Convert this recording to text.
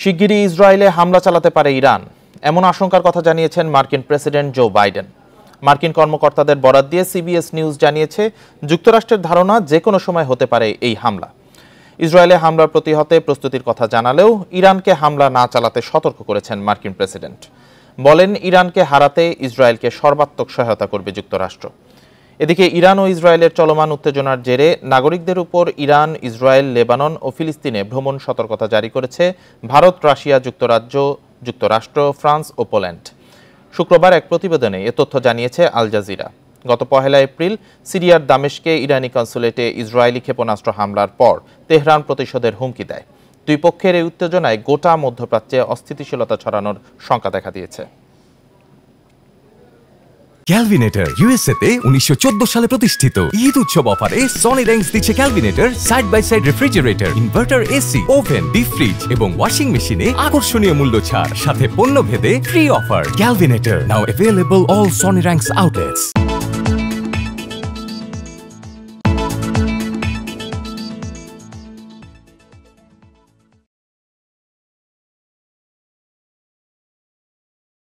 শিগগিরই ইসরায়েলে হামলা চালাতে পারে ইরান, এমন আশঙ্কার কথা জানিয়েছেন মার্কিন প্রেসিডেন্ট জো বাইডেন। মার্কিন কর্মকর্তাদের বরাত দিয়ে সিবিএস নিউজ জানিয়েছে, যুক্তরাষ্ট্রের ধারণা যে কোনো সময় হতে পারে এই হামলা। ইসরায়েলে হামলার প্রতিহতে প্রস্তুতির কথা জানালেও ইরানকে হামলা না চালাতে সতর্ক করেছেন মার্কিন প্রেসিডেন্ট। বলেন, ইরানকে হারাতে ইসরায়েলকে সর্বাত্মক সহায়তা করবে যুক্তরাষ্ট্র। এদিকে ইরান ও ইসরায়েলের চলমান উত্তেজনার জেরে নাগরিকদের উপর ইরান, ইসরায়েল, লেবানন ও ফিলিস্তিনে ভ্রমণ সতর্কতা জারি করেছে ভারত, রাশিয়া, যুক্তরাজ্য, যুক্তরাষ্ট্র, ফ্রান্স ও পোল্যান্ড। শুক্রবার এক প্রতিবেদনে এ তথ্য জানিয়েছে আল জাজিরা। গত 1 এপ্রিল সিরিয়ার দামেস্কে ইরানি কনসুলেটে ইসরায়েলি ক্ষেপণাস্ত্র হামলার পর তেহরান প্রতিশোধের হুমকি দেয়। দুই পক্ষের এই উত্তেজনায় গোটা মধ্যপ্রাচ্যে অস্থিতিশীলতা ছড়ানোর শঙ্কা দেখা দিয়েছে। ক্যালভিনেটর ইউএসএ-তে 1914 সালে প্রতিষ্ঠিত। ঈদ উৎসব অফারে সনি র্যাঙ্কস দিচ্ছে Kelvinator side by side refrigerator, inverter, AC, oven, deep fridge এবং ওয়াশিং মেশিনে আকর্ষণীয় মূল্য ছাড়, সাথে পণ্য ভেদে free offer. Kelvinator now available all Sony Rangs outlets.